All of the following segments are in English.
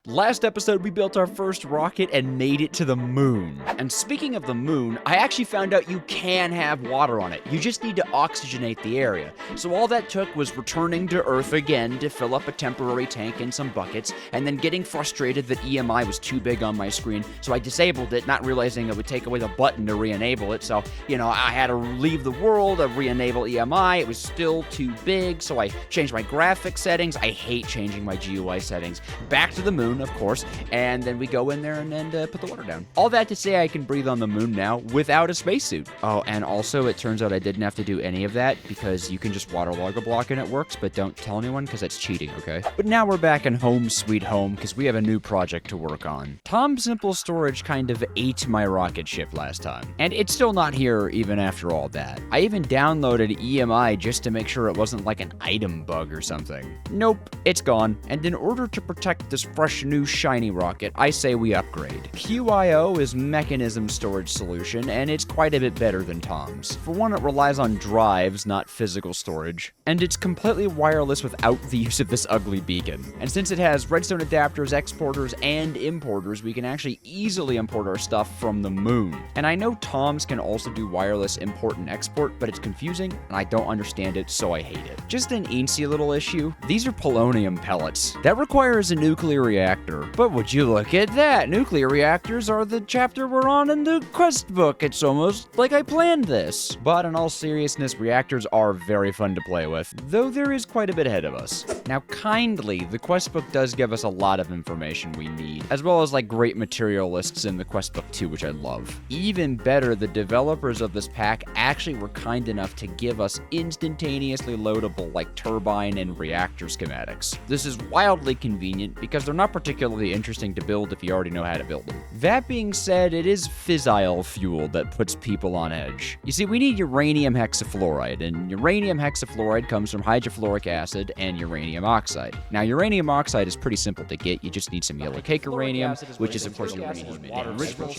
Last episode, we built our first rocket and made it to the moon. And speaking of the moon, I actually found out you can have water on it. You just need to oxygenate the area. So all that took was returning to Earth again to fill up a temporary tank in some buckets, and then getting frustrated that EMI was too big on my screen, so I disabled it, not realizing it would take away the button to re-enable it. So, I had to leave the world, re-enable EMI. It was still too big, so I changed my graphics settings. I hate changing my GUI settings. Back to the moon, of course, and then we go in there and put the water down. All that to say I can breathe on the moon now without a spacesuit. Oh, and also it turns out I didn't have to do any of that because you can just waterlog a block and it works, but don't tell anyone because that's cheating, okay? But now we're back in home sweet home because we have a new project to work on. Tom Simple Storage kind of ate my rocket ship last time, and it's still not here even after all that. I even downloaded EMI just to make sure it wasn't like an item bug or something. Nope, it's gone, and in order to protect this fresh new shiny rocket, I say we upgrade. QiO is Mekanism storage solution, and it's quite a bit better than Tom's. For one, it relies on drives, not physical storage, and it's completely wireless without the use of this ugly beacon. And since it has redstone adapters, exporters, and importers, we can actually easily import our stuff from the moon. And I know Tom's can also do wireless import and export, but it's confusing, and I don't understand it, so I hate it. Just an eensy little issue. These are polonium pellets. That requires a nuclear reactor. But would you look at that? Nuclear reactors are the chapter we're on in the quest book. It's almost like I planned this. But in all seriousness, reactors are very fun to play with, though there is quite a bit ahead of us. Now, kindly, the quest book does give us a lot of information we need, as well as like great material lists in the quest book too, which I love. Even better, the developers of this pack actually were kind enough to give us instantaneously loadable like turbine and reactor schematics. This is wildly convenient because they're not particularly interesting to build if you already know how to build them. That being said, it is fissile fuel that puts people on edge. You see, we need uranium hexafluoride, and uranium hexafluoride comes from hydrofluoric acid and uranium oxide. Now, uranium oxide is pretty simple to get. You just need some yellow cake uranium, which is of course uranium enrichment.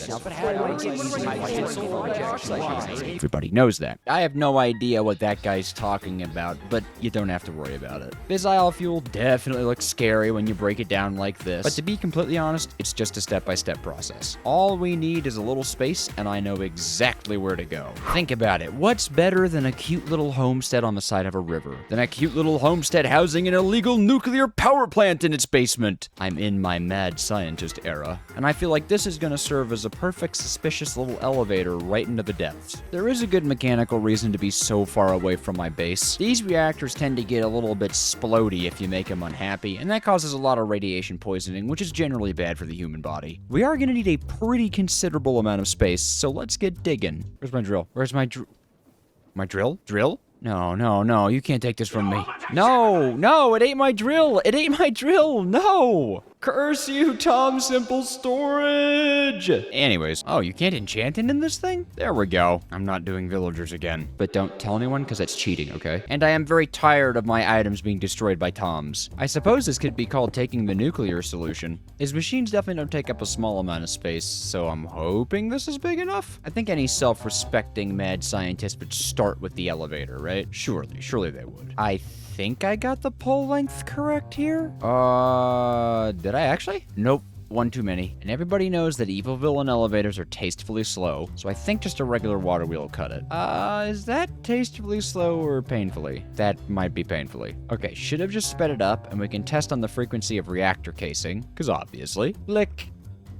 Everybody knows that. I have no idea what that guy's talking about, but you don't have to worry about it. Fissile fuel definitely looks scary when you break it down like this, but to be completely honest, it's just a step-by-step process. All we need is a little space, and I know exactly where to go. Think about it. What's better than a cute little homestead on the side of a river? Than a cute little homestead housing an illegal nuclear power plant in its basement? I'm in my mad scientist era, and I feel like this is gonna serve as a perfect suspicious little elevator right into the depths. There is a good mechanical reason to be so far away from my base. These reactors tend to get a little bit splody if you make them unhappy, and that causes a lot of radiation poisoning, which is generally bad for the human body. We are gonna need a pretty considerable amount of space, so let's get digging. Where's my drill? Where's my drill? Drill? No, you can't take this from me. No, it ain't my drill! It ain't my drill! No! Curse you, Tom Simple Storage! Anyways, oh, you can't enchant it in this thing? There we go. I'm not doing villagers again. But don't tell anyone, because that's cheating, okay? And I am very tired of my items being destroyed by Toms. I suppose this could be called taking the nuclear solution. His machines definitely don't take up a small amount of space, so I'm hoping this is big enough? I think any self-respecting mad scientist would start with the elevator, right? Surely they would. I think I got the pole length correct here? Did I actually? Nope. One too many. And everybody knows that evil villain elevators are tastefully slow, so I think just a regular water wheel will cut it. Is that tastefully slow or painfully? That might be painfully. Okay, should have just sped it up, and we can test on the frequency of reactor casing, because obviously. Lick.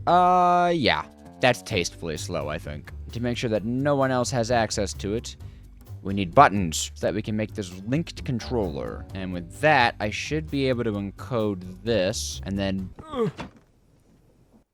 Yeah. That's tastefully slow, I think. To make sure that no one else has access to it, we need buttons so that we can make this linked controller. And with that, I should be able to encode this, and then...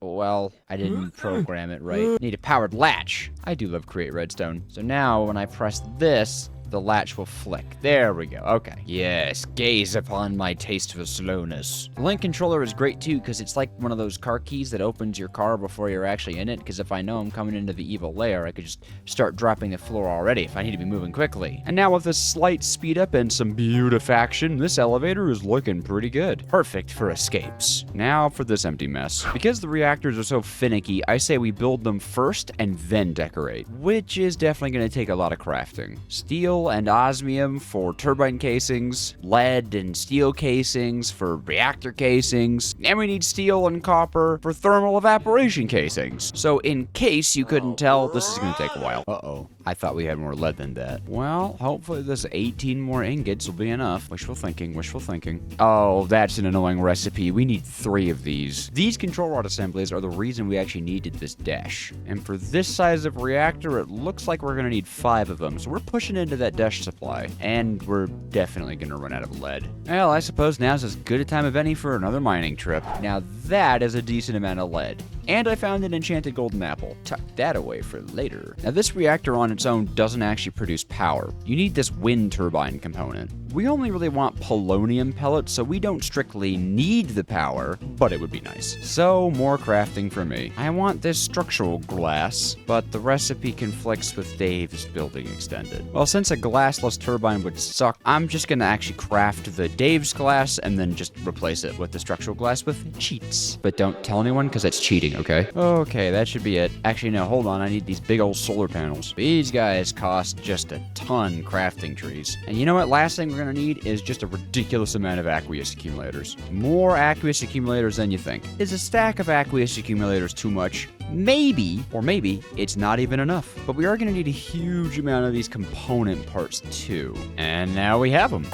Well, I didn't program it right. Need a powered latch. I do love Create Redstone. So now, when I press this, the latch will flick. There we go. Okay. Yes, gaze upon my taste for slowness. The link controller is great too, because it's like one of those car keys that opens your car before you're actually in it, because if I know I'm coming into the evil lair, I could just start dropping the floor already if I need to be moving quickly. And now with a slight speed up and some beautifaction, this elevator is looking pretty good. Perfect for escapes. Now for this empty mess. Because the reactors are so finicky, I say we build them first and then decorate, which is definitely going to take a lot of crafting. Steel steel and osmium for turbine casings, lead and steel casings for reactor casings, and we need steel and copper for thermal evaporation casings. So in case you couldn't tell, this is going to take a while. Uh-oh. I thought we had more lead than that. Well, hopefully this 18 more ingots will be enough. Wishful thinking, wishful thinking. Oh, that's an annoying recipe. We need 3 of these. These control rod assemblies are the reason we actually needed this dash. And for this size of reactor, it looks like we're going to need 5 of them. So we're pushing into that dash supply. And we're definitely going to run out of lead. Well, I suppose now's as good a time of any for another mining trip. Now that is a decent amount of lead. And I found an enchanted golden apple. Tuck that away for later. Now this reactor on its own doesn't actually produce power. You need this wind turbine component. We only really want polonium pellets, so we don't strictly need the power, but it would be nice. So more crafting for me. I want this structural glass, but the recipe conflicts with Dave's building extended. Well, since a glassless turbine would suck, I'm just gonna actually craft the Dave's glass and then just replace it with the structural glass with cheats. But don't tell anyone, because that's cheating, okay? Okay, that should be it. Actually, no, hold on, I need these big old solar panels. These guys cost just a ton crafting trees. And you know what? Last thing we're gonna need is just a ridiculous amount of aqueous accumulators. More aqueous accumulators than you think. Is a stack of aqueous accumulators too much? Maybe, or maybe it's not even enough. But we are gonna need a huge amount of these component parts too. And now we have them.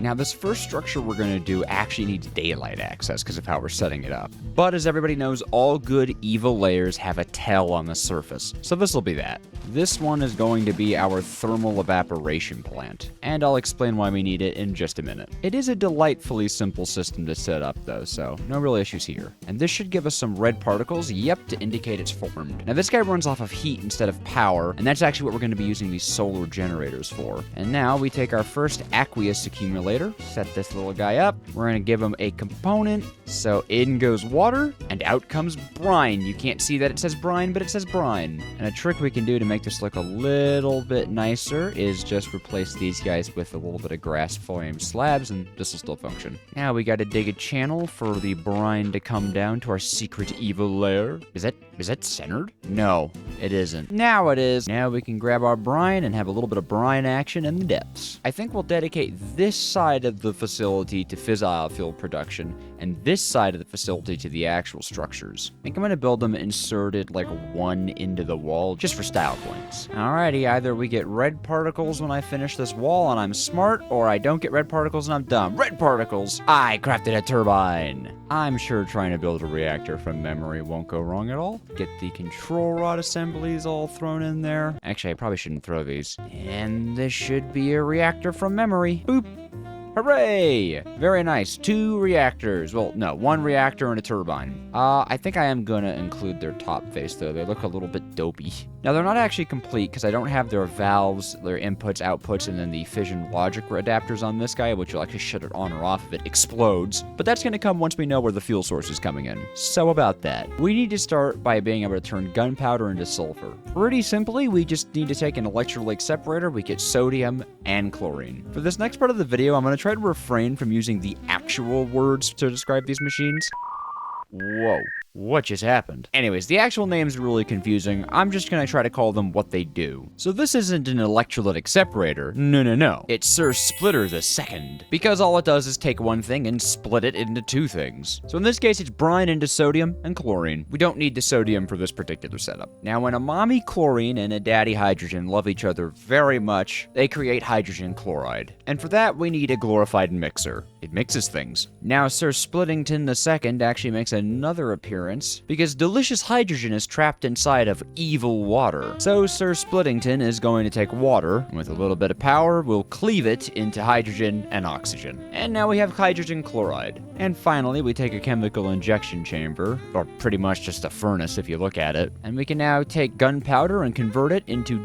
Now this first structure we're going to do actually needs daylight access because of how we're setting it up. But as everybody knows, all good evil layers have a tail on the surface. So this will be that. This one is going to be our thermal evaporation plant. And I'll explain why we need it in just a minute. It is a delightfully simple system to set up though, so no real issues here. And this should give us some red particles, yep, to indicate it's formed. Now this guy runs off of heat instead of power, and that's actually what we're going to be using these solar generators for. And now we take our first aqueous accumulator, set this little guy up, we're going to give him a component, so in goes water, and out comes brine. You can't see that it says brine, but it says brine. And a trick we can do to make this look a little bit nicer is just replace these guys with a little bit of grass flame slabs, and this will still function. Now we got to dig a channel for the brine to come down to our secret evil layer. Is that centered? No, it isn't. Now it is. Now we can grab our brine and have a little bit of brine action in the depths. I think we'll dedicate this side of the facility to fissile fuel production and this side of the facility to the actual structures. I think I'm going to build them inserted like one into the wall just for style points. Alrighty, either we get red particles when I finish this wall and I'm smart, or I don't get red particles and I'm dumb. Red particles! I crafted a turbine! I'm sure trying to build a reactor from memory won't go wrong at all. Get the control rod assemblies all thrown in there. Actually, I probably shouldn't throw these. And this should be a reactor from memory. Boop! Hooray! Very nice. 2 reactors. Well, no, 1 reactor and a turbine. I think I am gonna include their top face, though. They look a little bit dopey. Now, they're not actually complete, because I don't have their valves, their inputs, outputs, and then the fission logic adapters on this guy, which will actually shut it on or off if it explodes. But that's gonna come once we know where the fuel source is coming in. So about that. We need to start by being able to turn gunpowder into sulfur. Pretty simply, we just need to take an electrolyte separator, we get sodium and chlorine. For this next part of the video, I'm gonna try to refrain from using the actual words to describe these machines. Whoa. What just happened? Anyways, the actual name's really confusing. I'm just gonna try to call them what they do. So this isn't an electrolytic separator. No. It's Sir Splitter II. Because all it does is take one thing and split it into 2 things. So in this case, it's brine into sodium and chlorine. We don't need the sodium for this particular setup. Now, when a mommy chlorine and a daddy hydrogen love each other very much, they create hydrogen chloride. And for that, we need a glorified mixer. It mixes things. Now, Sir Splittington II actually makes another appearance because delicious hydrogen is trapped inside of evil water. So Sir Splittington is going to take water, and with a little bit of power, we'll cleave it into hydrogen and oxygen. And now we have hydrogen chloride. And finally, we take a chemical injection chamber, or pretty much just a furnace if you look at it, and we can now take gunpowder and convert it into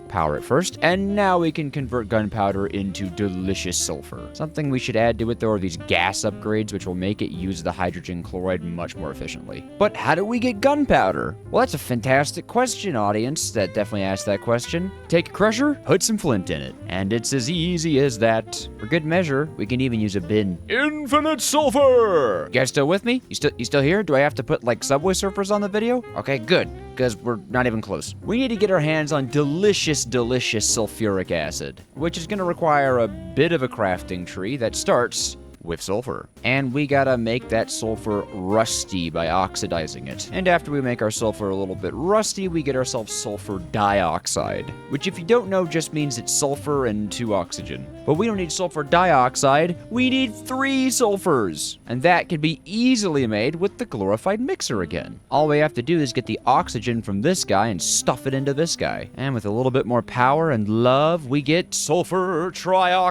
power it first, and now we can convert gunpowder into delicious sulfur. Something we should add to it, though, are these gas upgrades, which will make it use the hydrogen chloride much more efficiently. But how do we get gunpowder? Well, that's a fantastic question, audience. That definitely asked that question. Take a crusher, put some flint in it, and it's as easy as that. For good measure, we can even use a bin. Infinite sulfur! You guys still with me? You still here? Do I have to put, like, Subway Surfers on the video? Okay, good. because we're not even close. We need to get our hands on delicious, delicious sulfuric acid, which is going to require a bit of a crafting tree that starts with sulfur. And we gotta make that sulfur rusty by oxidizing it. And after we make our sulfur a little bit rusty, we get ourselves sulfur dioxide, which if you don't know just means it's sulfur and 2 oxygen. But we don't need sulfur dioxide, we need 3 sulfurs. And that can be easily made with the glorified mixer again. All we have to do is get the oxygen from this guy and stuff it into this guy. And with a little bit more power and love, we get sulfur trioxide.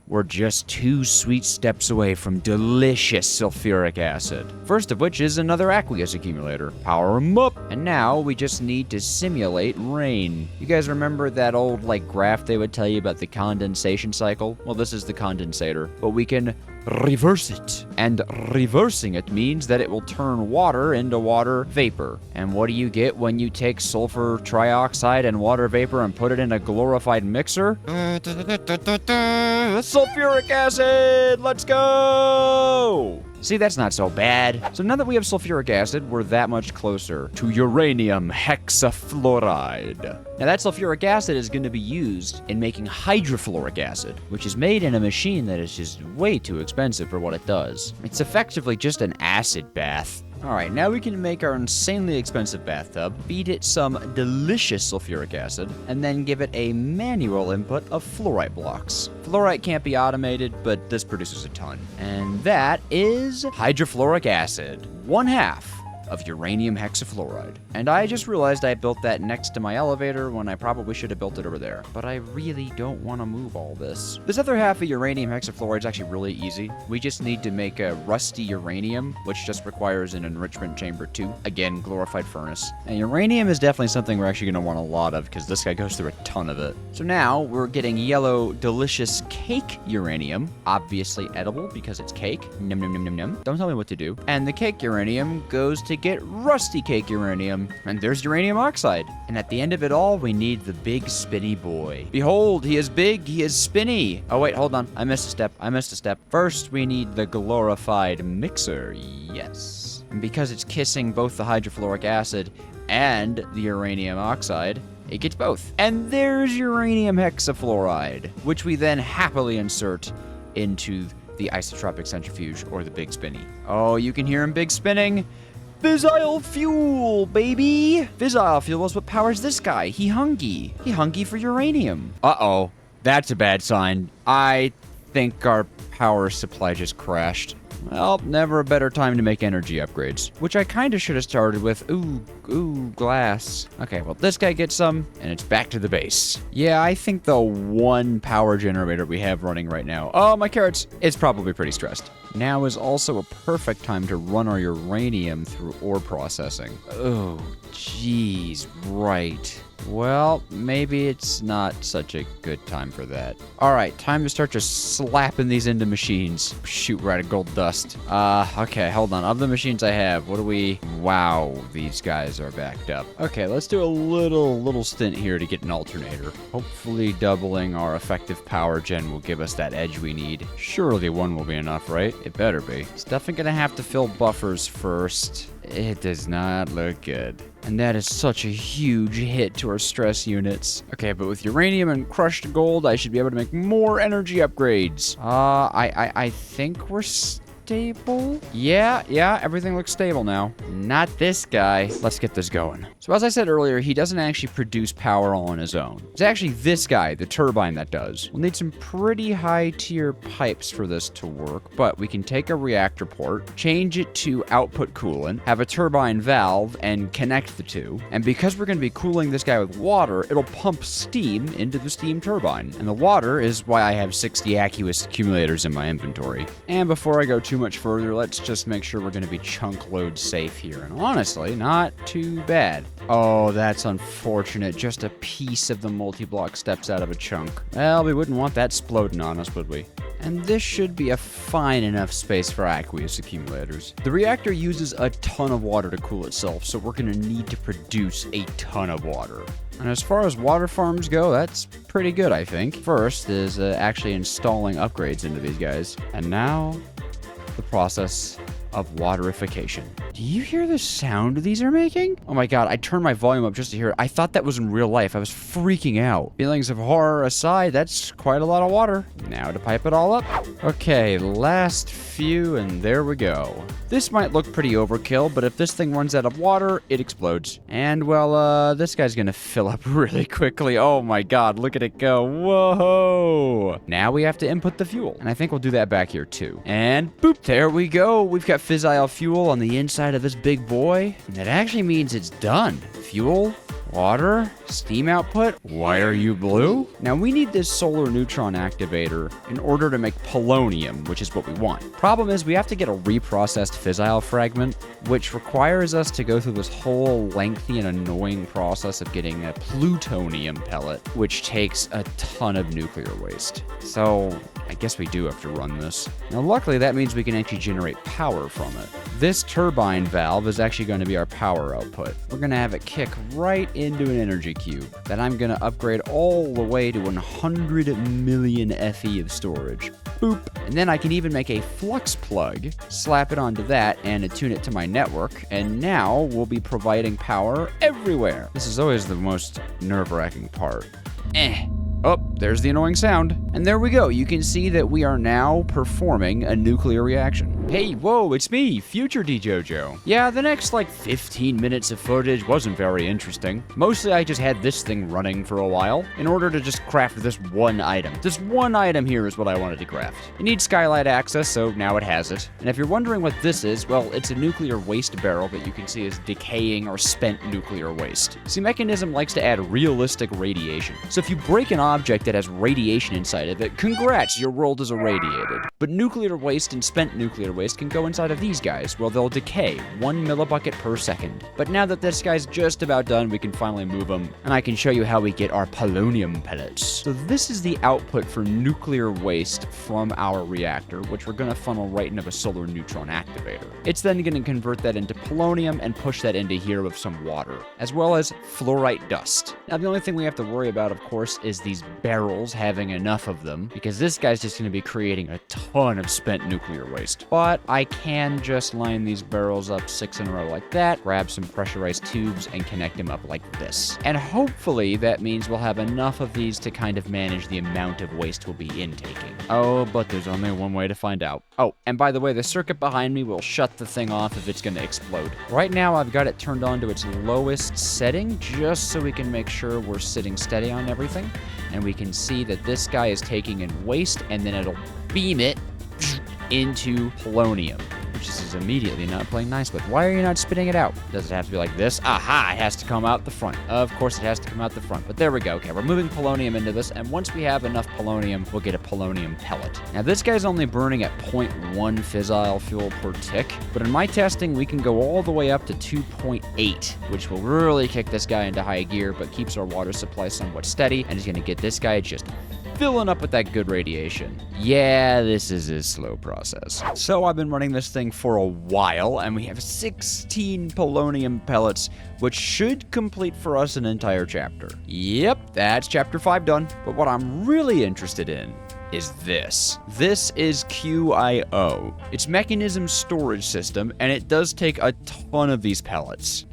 We're just 2 sweet steps away from delicious sulfuric acid. First of which is another aqueous accumulator. Power 'em up! And now we just need to simulate rain. You guys remember that old graph they would tell you about the condensation cycle? Well, this is the condensator, but we can reverse it. And reversing it means that it will turn water into water vapor. And what do you get when you take sulfur trioxide and water vapor and put it in a glorified mixer? Sulfuric acid! Let's go! See, that's not so bad. So now that we have sulfuric acid, we're that much closer to uranium hexafluoride. Now that sulfuric acid is going to be used in making hydrofluoric acid, which is made in a machine that is just way too expensive for what it does. It's effectively just an acid bath. Alright, now we can make our insanely expensive bathtub, feed it some delicious sulfuric acid, and then give it a manual input of fluorite blocks. Fluorite can't be automated, but this produces a ton. And that is hydrofluoric acid, 1/2 of uranium hexafluoride. And I just realized I built that next to my elevator when I probably should have built it over there. But I really don't want to move all this. This other half of uranium hexafluoride is actually really easy. We just need to make a rusty uranium, which just requires an enrichment chamber too. Again, glorified furnace. And uranium is definitely something we're actually going to want a lot of because this guy goes through a ton of it. So now we're getting yellow, delicious cake uranium. Obviously edible because it's cake. Num num num num num. Don't tell me what to do. And the cake uranium goes to get rusty cake uranium. And there's uranium oxide. And at the end of it all, we need the big spinny boy. Behold, he is big, he is spinny. Oh wait, hold on. I missed a step. First, we need the glorified mixer. Yes. And because it's kissing both the hydrofluoric acid and the uranium oxide, it gets both. And there's uranium hexafluoride, which we then happily insert into the isotropic centrifuge or the big spinny. Oh, you can hear him big spinning. Fissile fuel, baby! Fissile fuel is what powers this guy. He hungry for uranium. Uh-oh. That's a bad sign. I think our power supply just crashed. Well, never a better time to make energy upgrades. Which I kinda should have started with. Ooh, glass. Okay, well, this guy gets some, and it's back to the base. Yeah, I think the 1 power generator we have running right now. Oh, my carrots! It's probably pretty stressed. Now is also a perfect time to run our uranium through ore processing. Oh, jeez, right. Well, maybe it's not such a good time for that. Alright, time to start just slapping these into machines. Shoot, we're out of gold dust. Okay, hold on. Of the machines I have, what do we... Wow, these guys are backed up. Okay, let's do a little stint here to get an alternator. Hopefully doubling our effective power gen will give us that edge we need. Surely 1 will be enough, right? It better be. It's definitely gonna have to fill buffers first. It does not look good. And that is such a huge hit to our stress units. Okay, but with uranium and crushed gold, I should be able to make more energy upgrades. I think we're stable? Yeah, everything looks stable now. Not this guy. Let's get this going. So as I said earlier, he doesn't actually produce power all on his own. It's actually this guy, the turbine, that does. We'll need some pretty high tier pipes for this to work, but we can take a reactor port, change it to output coolant, have a turbine valve, and connect the two. And because we're going to be cooling this guy with water, it'll pump steam into the steam turbine. And the water is why I have 60 aqueous accumulators in my inventory. And before I go too much further, let's just make sure we're going to be chunk load safe here. And honestly, not too bad. Oh, that's unfortunate. Just a piece of the multi-block steps out of a chunk. Well, we wouldn't want that sploding on us, would we? And this should be a fine enough space for aqueous accumulators. The reactor uses a ton of water to cool itself, so we're going to need to produce a ton of water. And as far as water farms go, that's pretty good, I think. First is actually installing upgrades into these guys. And now, the process of waterification. Do you hear the sound these are making? Oh my god, I turned my volume up just to hear it. I thought that was in real life. I was freaking out. Feelings of horror aside, that's quite a lot of water. Now to pipe it all up. Okay, last few, and there we go. This might look pretty overkill, but if this thing runs out of water, it explodes. And, well, this guy's gonna fill up really quickly. Oh my god, look at it go. Whoa! Now we have to input the fuel. And I think we'll do that back here, too. And, boop, there we go. We've got fissile fuel on the inside of this big boy. And that actually means it's done. Fuel, water, steam output. Why are you blue? Now we need this solar neutron activator in order to make polonium, which is what we want. Problem is we have to get a reprocessed fissile fragment, which requires us to go through this whole lengthy and annoying process of getting a plutonium pellet, which takes a ton of nuclear waste. So I guess we do have to run this. Now luckily that means we can actually generate power from it. This turbine valve is actually going to be our power output. We're going to have it kick right into an energy cube that I'm going to upgrade all the way to 100 million FE of storage. Boop. And then I can even make a flux plug, slap it onto that, and attune it to my network. And now we'll be providing power everywhere. This is always the most nerve-wracking part. Oh, there's the annoying sound. And there we go. You can see that we are now performing a nuclear reaction. Hey, whoa, it's me, future Dejojo. Yeah, the next, 15 minutes of footage wasn't very interesting. Mostly I just had this thing running for a while in order to just craft this one item. This one item here is what I wanted to craft. It needs skylight access, so now it has it. And if you're wondering what this is, well, it's a nuclear waste barrel that you can see as decaying or spent nuclear waste. See, Mekanism likes to add realistic radiation. So if you break an object that has radiation inside of it, congrats, your world is irradiated. But nuclear waste and spent nuclear waste can go inside of these guys, where they'll decay 1 millibucket per second. But now that this guy's just about done, we can finally move him, and I can show you how we get our polonium pellets. So this is the output for nuclear waste from our reactor, which we're going to funnel right into a solar neutron activator. It's then going to convert that into polonium and push that into here with some water, as well as fluorite dust. Now the only thing we have to worry about, of course, is these barrels having enough of them, because this guy's just going to be creating a ton of spent nuclear waste. But I can just line these barrels up 6 in a row like that, grab some pressurized tubes, and connect them up like this. And hopefully that means we'll have enough of these to kind of manage the amount of waste we'll be intaking. Oh, but there's only one way to find out. Oh, and by the way, the circuit behind me will shut the thing off if it's going to explode. Right now I've got it turned on to its lowest setting, just so we can make sure we're sitting steady on everything. And we can see that this guy is taking in waste, and then it'll beam it into polonium, which is immediately not playing nice with. Why are you not spitting it out? Does it have to be like this? Aha, it has to come out the front. Of course it has to come out the front, but there we go. Okay, we're moving polonium into this, and once we have enough polonium, we'll get a polonium pellet. Now this guy's only burning at 0.1 fissile fuel per tick, but in my testing, we can go all the way up to 2.8, which will really kick this guy into high gear, but keeps our water supply somewhat steady, and is gonna get this guy just filling up with that good radiation. Yeah, this is a slow process. So I've been running this thing for a while, and we have 16 polonium pellets, which should complete for us an entire chapter. Yep, that's chapter 5 done. But what I'm really interested in is this. This is QiO. It's Mekanism's storage system, and it does take a ton of these pellets.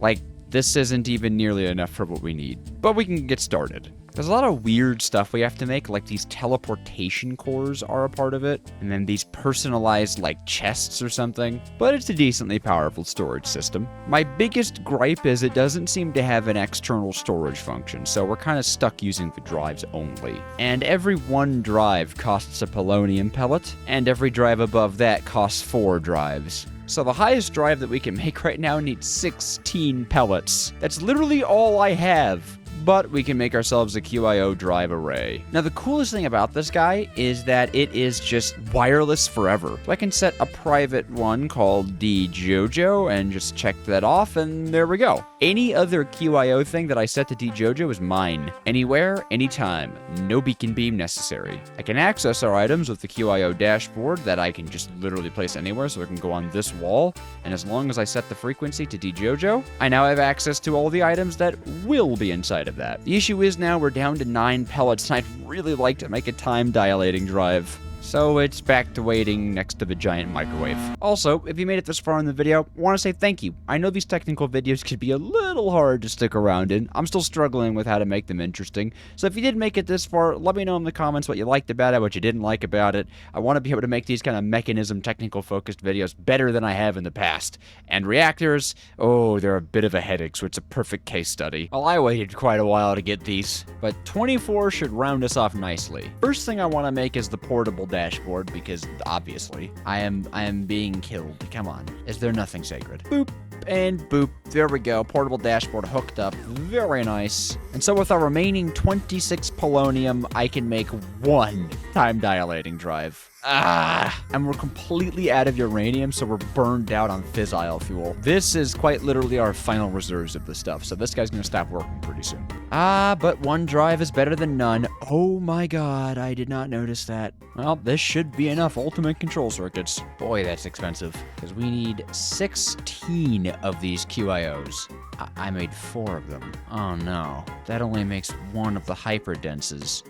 This isn't even nearly enough for what we need, but we can get started. There's a lot of weird stuff we have to make, like these teleportation cores are a part of it, and then these personalized, chests or something, but it's a decently powerful storage system. My biggest gripe is it doesn't seem to have an external storage function, so we're kind of stuck using the drives only. And every one drive costs a polonium pellet, and every drive above that costs 4 drives. So the highest drive that we can make right now needs 16 pellets. That's literally all I have. But we can make ourselves a QiO drive array. Now the coolest thing about this guy is that it is just wireless forever. So I can set a private one called Dejojo and just check that off, and there we go. Any other QiO thing that I set to Dejojo is mine. Anywhere, anytime. No beacon beam necessary. I can access our items with the QiO dashboard that I can just literally place anywhere, so it can go on this wall. And as long as I set the frequency to Dejojo, I now have access to all the items that will be inside of that. The issue is now we're down to 9 pellets, and I'd really like to make a time dilating drive. So it's back to waiting next to the giant microwave. Also, if you made it this far in the video, I want to say thank you. I know these technical videos could be a little hard to stick around in. I'm still struggling with how to make them interesting. So if you did make it this far, let me know in the comments what you liked about it, what you didn't like about it. I want to be able to make these kind of mechanism technical focused videos better than I have in the past. And reactors, oh, they're a bit of a headache, so it's a perfect case study. Well, I waited quite a while to get these, but 24 should round us off nicely. First thing I want to make is the portable dashboard, because obviously I am being killed. Come on, is there nothing sacred? Boop and boop. There we go. Portable dashboard hooked up. Very nice. And so with our remaining 26 polonium, I can make one time dilating drive. And we're completely out of uranium, so we're burned out on fissile fuel. This is quite literally our final reserves of the stuff, so this guy's gonna stop working pretty soon. But one drive is better than none. Oh my god, I did not notice that. Well, this should be enough ultimate control circuits. Boy, that's expensive, because we need 16 of these QiOs. I made 4 of them. Oh no, that only makes one of the hyperdenses.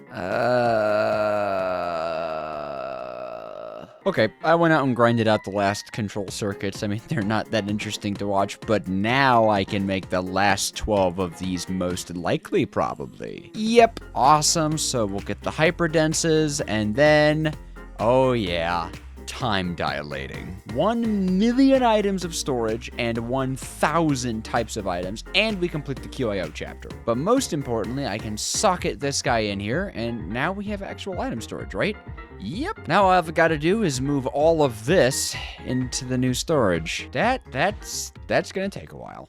Okay, I went out and grinded out the last control circuits. I mean, they're not that interesting to watch, but now I can make the last 12 of these most likely, probably. Yep, awesome. So we'll get the hyperdenses, and then, oh yeah, time dilating. 1 million items of storage and 1,000 types of items, and we complete the QiO chapter. But most importantly, I can socket this guy in here, and now we have actual item storage, right? Yep. Now all I've got to do is move all of this into the new storage. That's gonna take a while.